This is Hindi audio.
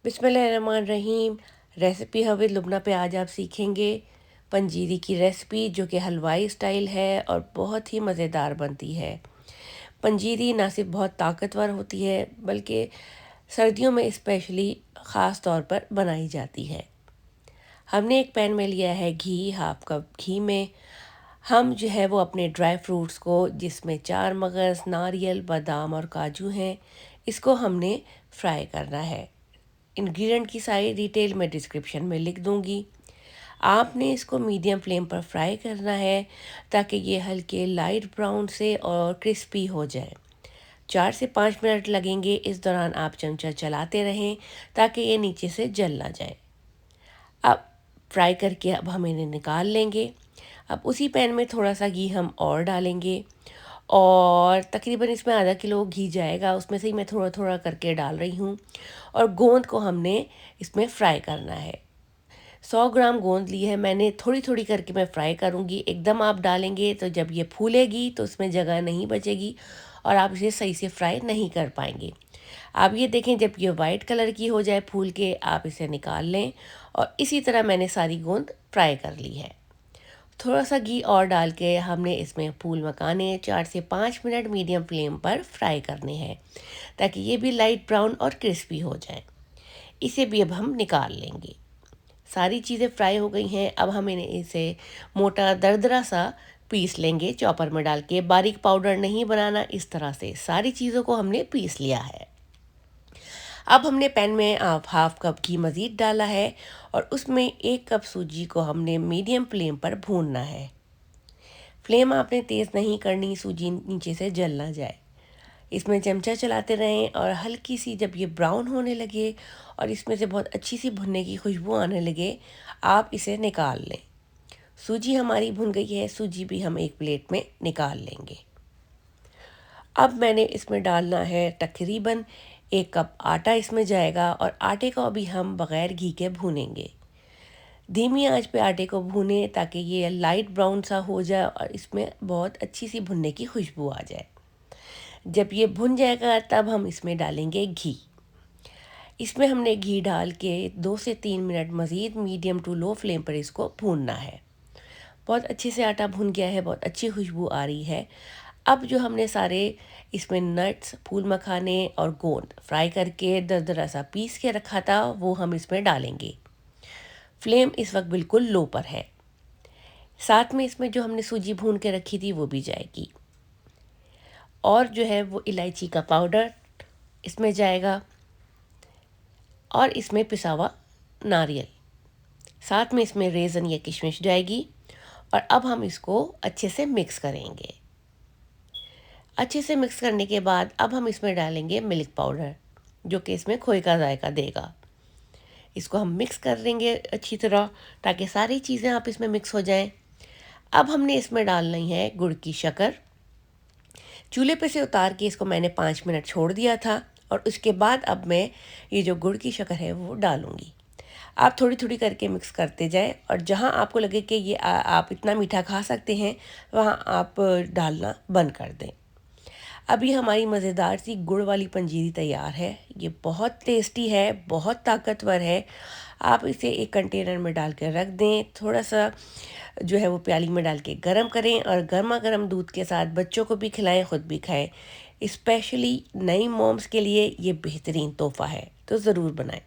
बिस्मिल्लाहिर्रहमानिर्रहीम। रेसिपी हविद लुबना पे आज आप सीखेंगे पंजीरी की रेसिपी, जो कि हलवाई स्टाइल है और बहुत ही मज़ेदार बनती है। पंजीरी ना सिर्फ बहुत ताकतवर होती है, बल्कि सर्दियों में स्पेशली ख़ास तौर पर बनाई जाती है। हमने एक पैन में लिया है घी, हाफ कप घी में हम जो है वो अपने ड्राई फ्रूट्स को, जिसमें चार मगज़, नारियल, बादाम और काजू हैं, इसको हमने फ्राई करना है। इंग्रेडिएंट की सारी डिटेल मैं डिस्क्रिप्शन में लिख दूंगी। आपने इसको मीडियम फ्लेम पर फ्राई करना है ताकि ये हल्के लाइट ब्राउन से और क्रिस्पी हो जाए। 4 से 5 मिनट लगेंगे। इस दौरान आप चमचा चलाते रहें ताकि ये नीचे से जल ना जाए। अब फ्राई करके अब हम इन्हें निकाल लेंगे। अब उसी पैन में थोड़ा सा घी हम और डालेंगे और तकरीबन इसमें आधा किलो घी जाएगा। उसमें से ही मैं थोड़ा थोड़ा करके डाल रही हूँ और गोंद को हमने इसमें फ्राई करना है। 100 ग्राम गोंद ली है मैंने, थोड़ी थोड़ी करके मैं फ्राई करूँगी। एकदम आप डालेंगे तो जब ये फूलेगी तो उसमें जगह नहीं बचेगी और आप इसे सही से फ्राई नहीं कर पाएंगे। आप ये देखें, जब ये वाइट कलर की हो जाए फूल के, आप इसे निकाल लें। और इसी तरह मैंने सारी गोंद फ्राई कर ली है। थोड़ा सा घी और डाल के हमने इसमें फूल मकाने 4 से 5 मिनट मीडियम फ्लेम पर फ्राई करने हैं ताकि ये भी लाइट ब्राउन और क्रिस्पी हो जाए। इसे भी अब हम निकाल लेंगे। सारी चीज़ें फ्राई हो गई हैं। अब हम इसे मोटा दरदरा सा पीस लेंगे चॉपर में डाल के। बारीक पाउडर नहीं बनाना, इस तरह से सारी चीज़ों को हमने पीस लिया है। अब हमने पैन में हाफ कप घी मज़ीद डाला है और उसमें 1 कप सूजी को हमने मीडियम फ्लेम पर भूनना है। फ्लेम आपने तेज़ नहीं करनी, सूजी नीचे से जल ना जाए। इसमें चमचा चलाते रहें और हल्की सी जब ये ब्राउन होने लगे और इसमें से बहुत अच्छी सी भुनने की खुशबू आने लगे, आप इसे निकाल लें। सूजी हमारी भुन गई है, सूजी भी हम एक प्लेट में निकाल लेंगे। अब मैंने इसमें डालना है तकरीबन 1 कप आटा इसमें जाएगा और आटे को अभी हम बग़ैर घी के भूनेंगे। धीमी आंच पे आटे को भूनें ताकि ये लाइट ब्राउन सा हो जाए और इसमें बहुत अच्छी सी भुनने की खुशबू आ जाए। जब ये भुन जाएगा तब हम इसमें डालेंगे घी। इसमें हमने घी डाल के 2 से 3 मिनट मज़ीद मीडियम टू लो फ्लेम पर इसको भूनना है। बहुत अच्छे से आटा भुन गया है, बहुत अच्छी खुशबू आ रही है। अब जो हमने सारे इसमें नट्स, फूल मखाने और गोंद फ्राई करके दरदरा सा पीस के रखा था, वो हम इसमें डालेंगे। फ्लेम इस वक्त बिल्कुल लो पर है। साथ में इसमें जो हमने सूजी भून के रखी थी वो भी जाएगी और जो है वो इलायची का पाउडर इसमें जाएगा और इसमें पिसा हुआ नारियल, साथ में इसमें रेज़न या किशमिश जाएगी। और अब हम इसको अच्छे से मिक्स करेंगे। अच्छे से मिक्स करने के बाद अब हम इसमें डालेंगे मिल्क पाउडर, जो कि इसमें खोए का जायका देगा। इसको हम मिक्स कर देंगे अच्छी तरह ताकि सारी चीज़ें आप इसमें मिक्स हो जाएं। अब हमने इसमें डालनी है गुड़ की शक्कर। चूल्हे पे से उतार के इसको मैंने 5 मिनट छोड़ दिया था और उसके बाद अब मैं ये जो गुड़ की शक्कर है वो डालूँगी। आप थोड़ी थोड़ी करके मिक्स करते जाएं और जहां आपको लगे कि ये आप इतना मीठा खा सकते हैं, वहां आप डालना बंद कर दें। अभी हमारी मज़ेदार सी गुड़ वाली पंजीरी तैयार है। ये बहुत टेस्टी है, बहुत ताकतवर है। आप इसे एक कंटेनर में डाल कर रख दें, थोड़ा सा जो है वो प्याली में डाल के गरम करें और गर्मा गर्म दूध के साथ बच्चों को भी खिलाएं, ख़ुद भी खाएं। स्पेशली नई मॉम्स के लिए ये बेहतरीन तोहफ़ा है, तो ज़रूर बनाएं।